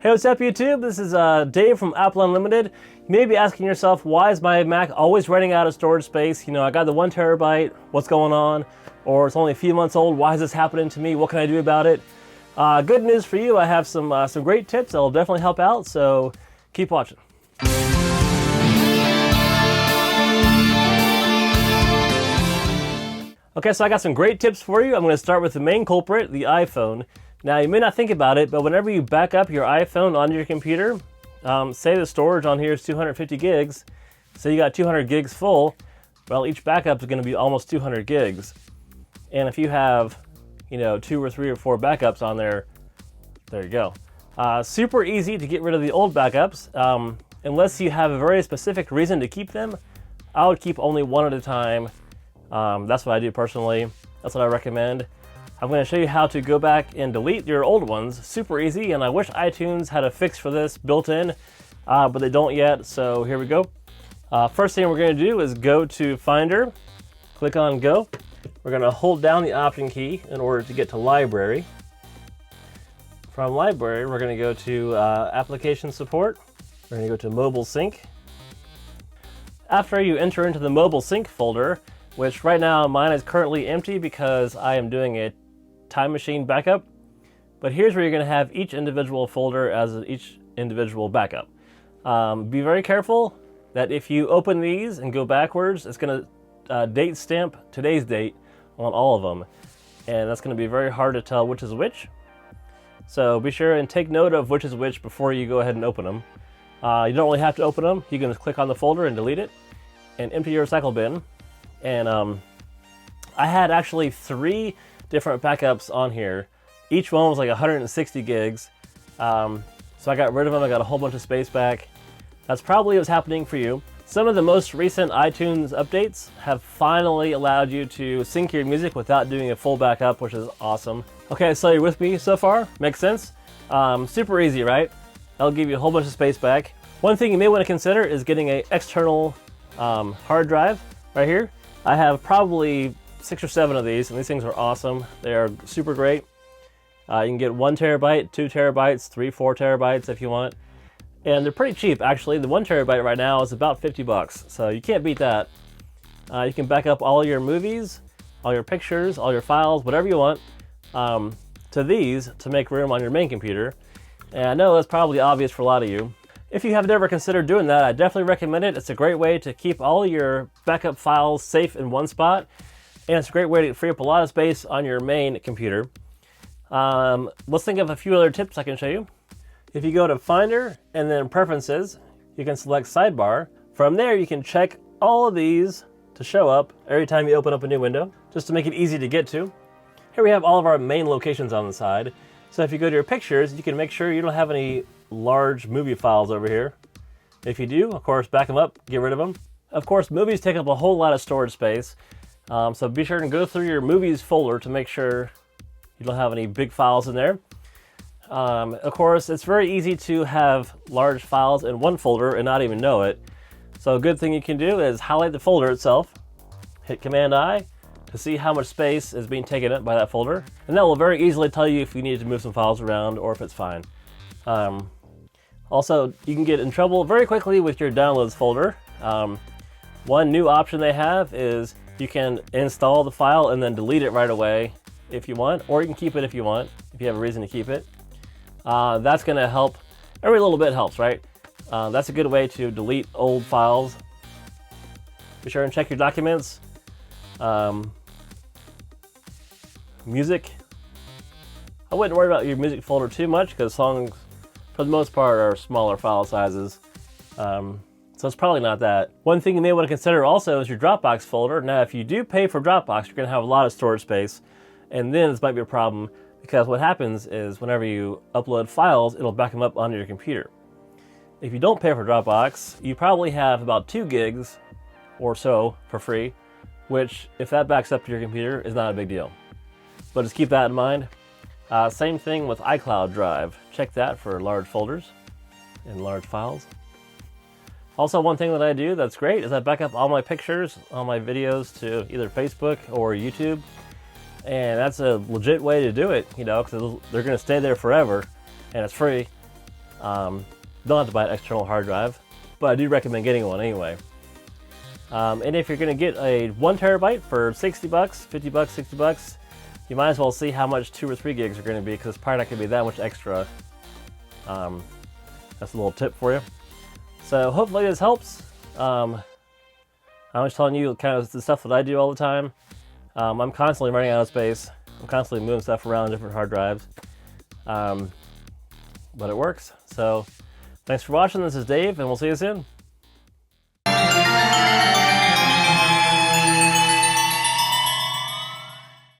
Hey, what's up YouTube? This is Dave from Apple Unlimited. You may be asking yourself, why is my Mac always running out of storage space? You know, I got the 1 terabyte, what's going on? Or it's only a few months old, why is this happening to me? What can I do about it? Good news for you, I have some great tips that will definitely help out, so keep watching. Okay, so I got some great tips for you. I'm going to start with the main culprit, the iPhone. Now, you may not think about it, but whenever you back up your iPhone onto your computer, say the storage on here is 250 gigs, say you got 200 gigs full, well, each backup is going to be almost 200 gigs. And if you have, you know, 2 or 3 or 4 backups on there, there you go. Super easy to get rid of the old backups. Unless you have a very specific reason to keep them, I would keep only one at a time. That's what I do personally. That's what I recommend. I'm going to show you how to go back and delete your old ones. Super easy, and I wish iTunes had a fix for this built in, but they don't yet, so here we go. First thing we're going to do is go to Finder, click on Go. We're going to hold down the Option key in order to get to Library. From Library, we're going to go to Application Support. We're going to go to Mobile Sync. After you enter into the Mobile Sync folder, which right now mine is currently empty because I am doing a Time Machine backup, but here's where you're going to have each individual folder as each individual backup. Be very careful that if you open these and go backwards, it's going to date stamp today's date on all of them, and that's going to be very hard to tell which is which. So be sure and take note of which is which before you go ahead and open them. You don't really have to open them. You can just click on the folder and delete it and empty your recycle bin. And I had actually 3 different backups on here. Each one was like 160 gigs. So I got rid of them. I got a whole bunch of space back. That's probably what's happening for you. Some of the most recent iTunes updates have finally allowed you to sync your music without doing a full backup, which is awesome. Okay, so you're with me so far? Makes sense? Super easy, right? That'll give you a whole bunch of space back. One thing you may want to consider is getting an external hard drive right here. I have probably 6 or 7 of these, and these things are awesome. They are super great. You can get 1 terabyte, 2 terabytes, 3, 4 terabytes if you want. And they're pretty cheap, actually. The 1 terabyte right now is about 50 bucks, so you can't beat that. You can back up all your movies, all your pictures, all your files, whatever you want, to these to make room on your main computer. And I know that's probably obvious for a lot of you. If you have never considered doing that, I definitely recommend it. It's a great way to keep all your backup files safe in one spot, and it's a great way to free up a lot of space on your main computer. Let's think of a few other tips I can show you. If you go to Finder and then Preferences, you can select Sidebar. From there, you can check all of these to show up every time you open up a new window, just to make it easy to get to. Here we have all of our main locations on the side. So if you go to your pictures, you can make sure you don't have any large movie files over here. If you do, of course, back them up, get rid of them. Of course, movies take up a whole lot of storage space, so be sure to go through your movies folder to make sure you don't have any big files in there. Of course, it's very easy to have large files in one folder and not even know it. So a good thing you can do is highlight the folder itself, hit Command-I to see how much space is being taken up by that folder, and that will very easily tell you if you need to move some files around or if it's fine. Also, you can get in trouble very quickly with your downloads folder. One new option they have is you can install the file and then delete it right away if you want, or you can keep it if you want, if you have a reason to keep it. That's going to help. Every little bit helps, right? That's a good way to delete old files. Be sure and check your documents. Music. I wouldn't worry about your music folder too much because songs, for the most part, are smaller file sizes. So it's probably not that. One thing you may want to consider also is your Dropbox folder. Now, if you do pay for Dropbox, you're going to have a lot of storage space, and then this might be a problem because what happens is whenever you upload files, it'll back them up onto your computer. If you don't pay for Dropbox, you probably have about 2 gigs or so for free, which, if that backs up to your computer, is not a big deal. But just keep that in mind. Same thing with iCloud Drive. Check that for large folders and large files. Also, one thing that I do that's great is I back up all my pictures, all my videos to either Facebook or YouTube. And that's a legit way to do it, you know, because they're going to stay there forever and it's free. Don't have to buy an external hard drive, but I do recommend getting one anyway. And if you're going to get a 1 terabyte for 60 bucks, 50 bucks, 60 bucks, you might as well see how much 2 or 3 gigs are going to be, because it's probably not going to be that much extra. That's a little tip for you. So hopefully this helps. I'm just telling you kind of the stuff that I do all the time. I'm constantly running out of space. I'm constantly moving stuff around on different hard drives. But it works. So thanks for watching. This is Dave, and we'll see you soon.